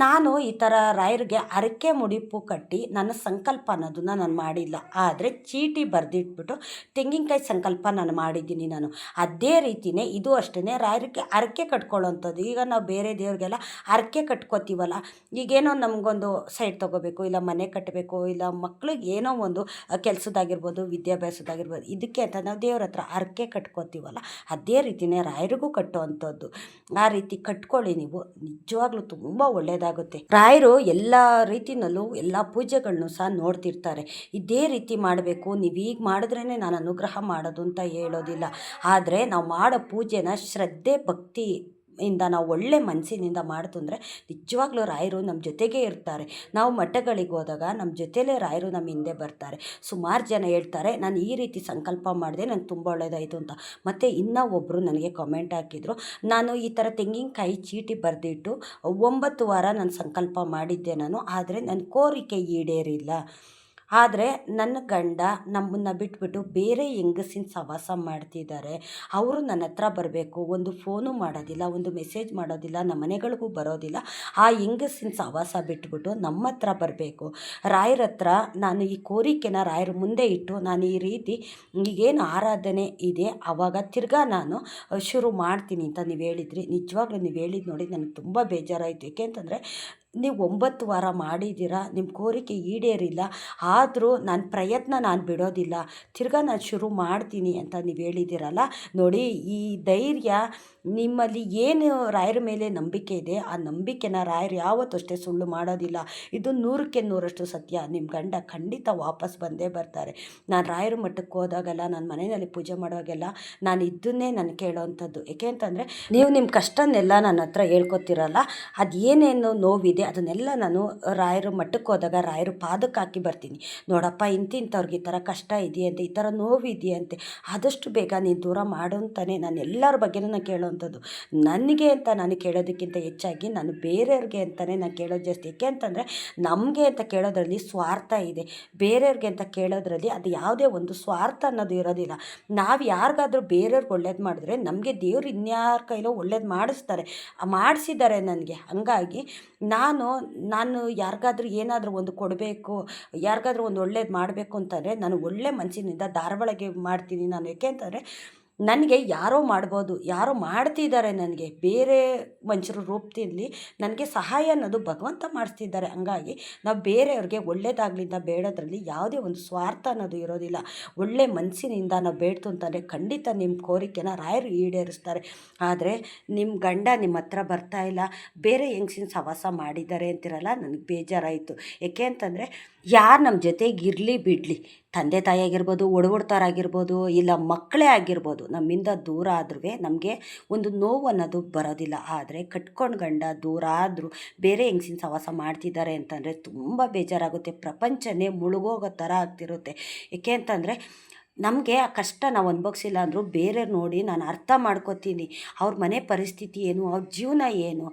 ನಾನು ಈ ಥರ ರಾಯರಿಗೆ ಹರಕೆ ಮುಡಿಪು ಕಟ್ಟಿ ನನ್ನ ಸಂಕಲ್ಪ ಅನ್ನೋದನ್ನು ನಾನು ಮಾಡಿಲ್ಲ. ಆದರೆ ಚೀಟಿ ಬರೆದಿಟ್ಬಿಟ್ಟು ತೆಂಗಿನಕಾಯಿ ಸಂಕಲ್ಪ ನಾನು ಮಾಡಿದ್ದೀನಿ. ನಾನು ಅದೇ ರೀತಿಯೇ ಇದು ಅಷ್ಟೇ ರಾಯರಿಗೆ ಹರಕೆ ಕಟ್ಕೊಳ್ಳೋವಂಥದ್ದು. ಈಗ ನಾವು ಬೇರೆ ದೇವ್ರಿಗೆಲ್ಲ ಹರಕೆ ಕಟ್ಕೋತೀವಲ್ಲ, ಈಗೇನೋ ನಮಗೊಂದು ಸೈಟ್ ತೊಗೋಬೇಕು, ಇಲ್ಲ ಮನೆ ಕಟ್ಟಬೇಕು, ಇಲ್ಲ ಮಕ್ಳಿಗೆ ಏನೋ ಒಂದು ಕೆಲಸದಾಗಿರ್ಬೋದು, ವಿದ್ಯಾಭ್ಯಾಸದಾಗಿರ್ಬೋದು, ಇದಕ್ಕೆ ಅಂತ ನಾವು ದೇವ್ರ ಹತ್ರ ಹರಕೆ ಕಟ್ಕೋತೀವಲ್ಲ, ಅದೇ ರೀತಿಯೇ ರಾಯರಿಗೂ ಕಟ್ಟುವಂಥದ್ದು. ಆ ರೀತಿ ಕಟ್ಕೊಳ್ಳಿ ನೀವು, ನಿಜವಾಗ್ಲೂ ತುಂಬ ಒಳ್ಳೆಯದಾಗುತ್ತೆ. ರಾಯರು ಎಲ್ಲ ರೀತಿಯಲ್ಲೂ ಎಲ್ಲ ಪೂಜೆಗಳನ್ನು ಸಹ ನೋಡ್ತಿರ್ತಾರೆ. ಇದೇ ರೀತಿ ಮಾಡಬೇಕು, ನೀವು ಈಗ ಮಾಡಿದ್ರೇ ನಾನು ಅನುಗ್ರಹ ಮಾಡೋದು ಅಂತ ಹೇಳೋದಿಲ್ಲ. ಆದರೆ ನಾವು ಮಾಡೋ ಪೂಜೆನ ಶ್ರದ್ಧೆ ಭಕ್ತಿ ಇಂದ ನಾವು ಒಳ್ಳೆ ಮನಸ್ಸಿನಿಂದ ಮಾಡ್ತಂದರೆ ನಿಜವಾಗ್ಲೂ ರಾಯರು ನಮ್ಮ ಜೊತೆಗೇ ಇರ್ತಾರೆ. ನಾವು ಮಠಗಳಿಗೆ ಹೋದಾಗ ನಮ್ಮ ಜೊತೆಲೇ ರಾಯರು ನಮ್ಮ ಹಿಂದೆ ಬರ್ತಾರೆ. ಸುಮಾರು ಜನ ಹೇಳ್ತಾರೆ, ನಾನು ಈ ರೀತಿ ಸಂಕಲ್ಪ ಮಾಡಿದೆ, ನನಗೆ ತುಂಬ ಒಳ್ಳೆಯದಾಯಿತು ಅಂತ. ಮತ್ತು ಇನ್ನೂ ಒಬ್ಬರು ನನಗೆ ಕಮೆಂಟ್ ಹಾಕಿದರು, ನಾನು ಈ ಥರ ತೆಂಗಿನಕಾಯಿ ಚೀಟಿ ಬರೆದಿಟ್ಟು 9 ವಾರ ನಾನು ಸಂಕಲ್ಪ ಮಾಡಿದ್ದೆ ನಾನು, ಆದರೆ ನನ್ನ ಕೋರಿಕೆ ಈಡೇರಿಲ್ಲ. ಆದರೆ ನನ್ನ ಗಂಡ ನಮ್ಮನ್ನು ಬಿಟ್ಬಿಟ್ಟು ಬೇರೆ ಹೆಂಗಸಿನ ಸಹವಾಸ ಮಾಡ್ತಿದ್ದಾರೆ. ಅವರು ನನ್ನ ಹತ್ರ ಬರಬೇಕು, ಒಂದು ಫೋನು ಮಾಡೋದಿಲ್ಲ, ಒಂದು ಮೆಸೇಜ್ ಮಾಡೋದಿಲ್ಲ, ನಮ್ಮ ಮನೆಗಳಿಗೂ ಬರೋದಿಲ್ಲ. ಆ ಹೆಂಗಸಿನ ಸಹವಾಸ ಬಿಟ್ಬಿಟ್ಟು ನಮ್ಮ ಹತ್ರ ಬರಬೇಕು. ರಾಯರ ಹತ್ರ ನಾನು ಈ ಕೋರಿಕೆನ ರಾಯರ ಮುಂದೆ ಇಟ್ಟು ನಾನು ಈ ರೀತಿ ಈಗೇನು ಆರಾಧನೆ ಇದೆ ಆವಾಗ ತಿರ್ಗಾ ನಾನು ಶುರು ಮಾಡ್ತೀನಿ ಅಂತ ನೀವು ಹೇಳಿದ್ರಿ. ನಿಜವಾಗ್ಲೂ ನೀವು ಹೇಳಿದ್ದು ನೋಡಿ ನನಗೆ ತುಂಬ ಬೇಜಾರಾಯಿತು. ಏಕೆಂತಂದರೆ ನೀವು 9 ವಾರ ಮಾಡಿದ್ದೀರ, ನಿಮ್ಮ ಕೋರಿಕೆ ಈಡೇರಿಲ್ಲ. ಆದರೂ ನನ್ನ ಪ್ರಯತ್ನ ನಾನು ಬಿಡೋದಿಲ್ಲ, ತಿರ್ಗಾ ನಾನು ಶುರು ಮಾಡ್ತೀನಿ ಅಂತ ನೀವು ಹೇಳಿದ್ದೀರಲ್ಲ ನೋಡಿ. ಈ ಧೈರ್ಯ ನಿಮ್ಮಲ್ಲಿ ಏನು ರಾಯರ ಮೇಲೆ ನಂಬಿಕೆ ಇದೆ, ಆ ನಂಬಿಕೆನ ರಾಯರು ಯಾವತ್ತೂ ಅಷ್ಟೇ ಸುಳ್ಳು ಮಾಡೋದಿಲ್ಲ. ಇದು 100ಕ್ಕೆ 100ರಷ್ಟು ಸತ್ಯ. ನಿಮ್ಮ ಗಂಡ ಖಂಡಿತ ವಾಪಸ್ ಬಂದೇ ಬರ್ತಾರೆ. ನಾನು ರಾಯರ ಮಠಕ್ಕೆ ಹೋದಾಗೆಲ್ಲ, ನಾನು ಮನೆಯಲ್ಲಿ ಪೂಜೆ ಮಾಡುವಾಗೆಲ್ಲ ನಾನು ಇದನ್ನೇ ನಾನು ಕೇಳೋವಂಥದ್ದು. ಏಕೆ ಅಂತಂದರೆ ನೀವು ನಿಮ್ಮ ಕಷ್ಟನೆಲ್ಲ ನನ್ನ ಹತ್ರ ಹೇಳ್ಕೊತಿರಲ್ಲ, ಅದು ಏನೇನು ನೋವಿದೆ ಅದನ್ನೆಲ್ಲ ನಾನು ರಾಯರ ಮಠಕ್ಕೆ ಹೋದಾಗ ರಾಯರು ಪಾದಕ್ಕೆ ಹಾಕಿ ಬರ್ತೀನಿ. ನೋಡಪ್ಪ, ಇಂತಿಂಥವ್ರಿಗೆ ಈ ಥರ ಕಷ್ಟ ಇದೆಯಂತೆ, ಈ ಥರ ನೋವಿದೆಯಂತೆ, ಆದಷ್ಟು ಬೇಗ ನೀನು ದೂರ ಮಾಡು ಅಂತಾನೆ ನಾನು ಎಲ್ಲರ ಬಗ್ಗೆನೂ ನಾನು ಕೇಳೋವಂಥದ್ದು. ನನಗೆ ಅಂತ ನಾನು ಕೇಳೋದಕ್ಕಿಂತ ಹೆಚ್ಚಾಗಿ ನಾನು ಬೇರೆಯವ್ರಿಗೆ ಅಂತಲೇ ನಾನು ಕೇಳೋದು ಜಾಸ್ತಿ. ಏಕೆ ಅಂತಂದರೆ ನಮಗೆ ಅಂತ ಕೇಳೋದ್ರಲ್ಲಿ ಸ್ವಾರ್ಥ ಇದೆ, ಬೇರೆಯವ್ರಿಗೆ ಅಂತ ಕೇಳೋದ್ರಲ್ಲಿ ಅದು ಯಾವುದೇ ಒಂದು ಸ್ವಾರ್ಥ ಅನ್ನೋದು ಇರೋದಿಲ್ಲ. ನಾವು ಯಾರಿಗಾದ್ರೂ ಬೇರೆಯವ್ರಿಗೆ ಒಳ್ಳೇದು ಮಾಡಿದ್ರೆ ನಮಗೆ ದೇವ್ರು ಇನ್ಯಾರ ಕೈಲೋ ಒಳ್ಳೇದು ಮಾಡಿಸಿದ್ದಾರೆ ನನಗೆ. ಹಂಗಾಗಿ ನಾನು ಯಾರಿಗಾದ್ರೂ ಏನಾದರೂ ಒಂದು ಕೊಡಬೇಕು, ಯಾರಿಗಾದ್ರೂ ಒಂದು ಒಳ್ಳೇದು ಮಾಡಬೇಕು ಅಂತಂದರೆ ನಾನು ಒಳ್ಳೆ ಮನಸ್ಸಿನಿಂದ ಧಾರವಾಳಗೆ ಮಾಡ್ತೀನಿ ನಾನು. ಏಕೆ ಅಂತಂದರೆ ನನಗೆ ಯಾರೋ ಮಾಡ್ಬೋದು, ಯಾರೋ ಮಾಡ್ತಿದ್ದಾರೆ, ನನಗೆ ಬೇರೆ ಮನುಷ್ಯರು ರೂಪದಲ್ಲಿ ನನಗೆ ಸಹಾಯ ಅನ್ನೋದು ಭಗವಂತ ಮಾಡಿಸ್ತಿದ್ದಾರೆ. ಹಂಗಾಗಿ ನಾವು ಬೇರೆಯವ್ರಿಗೆ ಒಳ್ಳೇದಾಗಲಿಂದ ಬೇಡೋದ್ರಲ್ಲಿ ಯಾವುದೇ ಒಂದು ಸ್ವಾರ್ಥ ಅನ್ನೋದು ಇರೋದಿಲ್ಲ. ಒಳ್ಳೆ ಮನಸ್ಸಿನಿಂದ ನಾವು ಬೇಡ್ತು ಅಂತಂದರೆ ಖಂಡಿತ ನಿಮ್ಮ ಕೋರಿಕೆನ ರಾಯರು ಈಡೇರಿಸ್ತಾರೆ. ಆದರೆ ನಿಮ್ಮ ಗಂಡ ನಿಮ್ಮ ಹತ್ರ ಬರ್ತಾ ಇಲ್ಲ, ಬೇರೆ ಹೆಂಗಸಿನ ಸಹವಾಸ ಮಾಡಿದ್ದಾರೆ ಅಂತಿರಲ್ಲ, ನನಗೆ ಬೇಜಾರಾಯಿತು. ಏಕೆ ಅಂತಂದರೆ ಯಾರು ನಮ್ಮ ಜೊತೆಗೆ ಇರಲಿ ಬಿಡಲಿ, ತಂದೆ ತಾಯಿ ಆಗಿರ್ಬೋದು, ಒಡಹುಡ್ತಾರಾಗಿರ್ಬೋದು, ಇಲ್ಲ ಮಕ್ಕಳೇ ಆಗಿರ್ಬೋದು, ನಮ್ಮಿಂದ ದೂರ ಆದ್ರೂ ನಮಗೆ ಒಂದು ನೋವು ಅನ್ನೋದು ಬರೋದಿಲ್ಲ. ಆದರೆ ಕಟ್ಕೊಂಡು ಗಂಡ ದೂರ ಆದರೂ ಬೇರೆ ಹೆಂಗಸಿನ ಸಹವಾಸ ಮಾಡ್ತಿದ್ದಾರೆ ಅಂತಂದರೆ ತುಂಬ ಬೇಜಾರಾಗುತ್ತೆ. ಪ್ರಪಂಚನೇ ಮುಳುಗೋಗೋ ಥರ ಆಗ್ತಿರುತ್ತೆ. ಏಕೆ ಅಂತಂದರೆ ನಮಗೆ ಆ ಕಷ್ಟ ನಾವು ಅನುಭವಿಸಿಲ್ಲ ಅಂದರೂ ಬೇರೆ ನೋಡಿ ನಾನು ಅರ್ಥ ಮಾಡ್ಕೋತೀನಿ. ಅವ್ರ ಮನೆ ಪರಿಸ್ಥಿತಿ ಏನು, ಅವ್ರ ಜೀವನ ಏನು,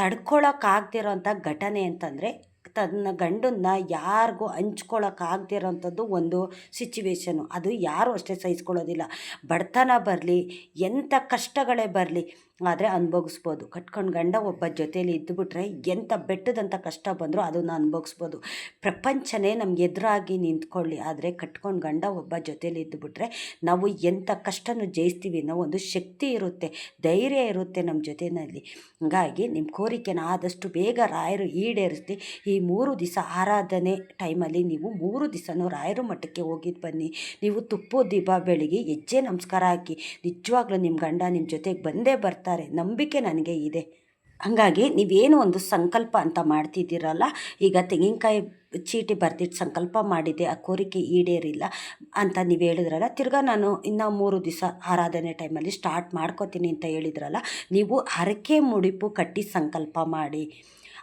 ತಡ್ಕೊಳಕ್ಕಾಗ್ದಿರೋ ಅಂಥ ಘಟನೆ ಅಂತಂದರೆ ತನ್ನ ಗಂಡನ್ನ ಯಾರಿಗೂ ಹಂಚ್ಕೊಳ್ಳೋಕ್ಕಾಗ್ದಿರೋಂಥದ್ದು ಒಂದು ಸಿಚುವೇಶನು. ಅದು ಯಾರೂ ಅಷ್ಟೇ ಸಹಿಸ್ಕೊಳ್ಳೋದಿಲ್ಲ. ಬಡತನ ಬರಲಿ, ಎಂಥ ಕಷ್ಟಗಳೇ ಬರಲಿ, ಆದರೆ ಅನುಭವಿಸ್ಬೋದು. ಕಟ್ಕೊಂಡು ಗಂಡ ಒಬ್ಬ ಜೊತೇಲಿ ಇದ್ದುಬಿಟ್ರೆ ಎಂಥ ಬೆಟ್ಟದಂಥ ಕಷ್ಟ ಬಂದರೂ ಅದನ್ನು ಅನುಭವಿಸ್ಬೋದು. ಪ್ರಪಂಚನೇ ನಮ್ಗೆ ಎದುರಾಗಿ ನಿಂತ್ಕೊಳ್ಳಿ, ಆದರೆ ಕಟ್ಕೊಂಡು ಗಂಡ ಒಬ್ಬ ಜೊತೇಲಿ ಇದ್ದುಬಿಟ್ರೆ ನಾವು ಎಂಥ ಕಷ್ಟನೂ ಜಯಿಸ್ತೀವಿ ಅನ್ನೋ ಒಂದು ಶಕ್ತಿ ಇರುತ್ತೆ, ಧೈರ್ಯ ಇರುತ್ತೆ ನಮ್ಮ ಜೊತೆಯಲ್ಲಿ. ಹಂಗಾಗಿ ನಿಮ್ಮ ಕೋರಿಕೆನ ಆದಷ್ಟು ಬೇಗ ರಾಯರು ಈಡೇರಿಸ್ತಿ. ಈ 3 ದಿವಸ ಆರಾಧನೆ ಟೈಮಲ್ಲಿ ನೀವು 3 ದಿವಸನೂ ರಾಯರ ಮಠಕ್ಕೆ ಹೋಗಿದ್ದು ಬನ್ನಿ. ನೀವು ತುಪ್ಪದ ದೀಪ ಬೆಳಗಿ ಹೆಜ್ಜೆ ನಮಸ್ಕಾರ ಹಾಕಿ, ನಿಜವಾಗ್ಲೂ ನಿಮ್ಮ ಗಂಡ ನಿಮ್ಮ ಜೊತೆಗೆ ಬಂದೇ ಬರ್ತಾರೆ, ನಂಬಿಕೆ ನನಗೆ ಇದೆ. ಹಾಗಾಗಿ ನೀವೇನು ಒಂದು ಸಂಕಲ್ಪ ಅಂತ ಮಾಡ್ತಿದ್ದೀರಲ್ಲ, ಈಗ ತೆಂಗಿನಕಾಯಿ ಚೀಟಿ ಬರ್ದಿಟ್ಟು ಸಂಕಲ್ಪ ಮಾಡಿದ್ದೆ, ಆ ಕೋರಿಕೆ ಈಡೇರಿಲ್ಲ ಅಂತ ನೀವು ಹೇಳಿದ್ರಲ್ಲ, ತಿರ್ಗಾ ನಾನು ಇನ್ನೂ 3 ದಿವಸ ಆರಾಧನೆ ಟೈಮಲ್ಲಿ ಸ್ಟಾರ್ಟ್ ಮಾಡ್ಕೋತೀನಿ ಅಂತ ಹೇಳಿದ್ರಲ್ಲ, ನೀವು ಹರಕೆ ಮುಡಿಪು ಕಟ್ಟಿ ಸಂಕಲ್ಪ ಮಾಡಿ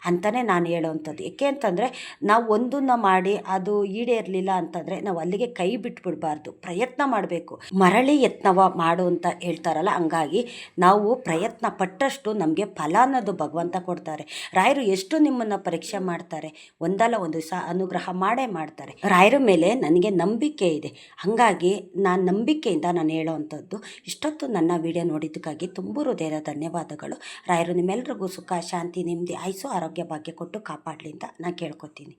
ಅಂತಲೇ ನಾನು ಹೇಳೋವಂಥದ್ದು. ಏಕೆ ಅಂತಂದರೆ ನಾವು ಒಂದನ್ನು ಮಾಡಿ ಅದು ಈಡೇರಲಿಲ್ಲ ಅಂತಂದರೆ ನಾವು ಅಲ್ಲಿಗೆ ಕೈ ಬಿಟ್ಬಿಡಬಾರ್ದು, ಪ್ರಯತ್ನ ಮಾಡಬೇಕು. ಮರಳಿ ಯತ್ನವ ಮಾಡು ಅಂತ ಹೇಳ್ತಾರಲ್ಲ, ಹಂಗಾಗಿ ನಾವು ಪ್ರಯತ್ನ ಪಟ್ಟಷ್ಟು ನಮಗೆ ಫಲ ಅನ್ನೋದು ಭಗವಂತ ಕೊಡ್ತಾರೆ. ರಾಯರು ಎಷ್ಟು ನಿಮ್ಮನ್ನು ಪರೀಕ್ಷೆ ಮಾಡ್ತಾರೆ, ಒಂದಲ್ಲ ಒಂದು ದಿವಸ ಅನುಗ್ರಹ ಮಾಡೇ ಮಾಡ್ತಾರೆ. ರಾಯರ ಮೇಲೆ ನನಗೆ ನಂಬಿಕೆ ಇದೆ, ಹಾಗಾಗಿ ನಾನು ನಂಬಿಕೆಯಿಂದ ನಾನು ಹೇಳೋವಂಥದ್ದು. ಇಷ್ಟೊತ್ತು ನನ್ನ ವಿಡಿಯೋ ನೋಡಿದ್ದಕ್ಕಾಗಿ ತುಂಬ ಹೃದಯದ ಧನ್ಯವಾದಗಳು. ರಾಯರು ನಿಮ್ಮೆಲ್ಲರಿಗೂ ಸುಖ, ಶಾಂತಿ, ನೆಮ್ಮದಿ, ಆಯುಸ್ಸು, ಆರೋಗ್ಯ ಭಾಗ್ಯ ಕೊಟ್ಟು ಕಾಪಾಡಲಿ ಅಂತ ನಾನು ಕೇಳ್ಕೊತೀನಿ.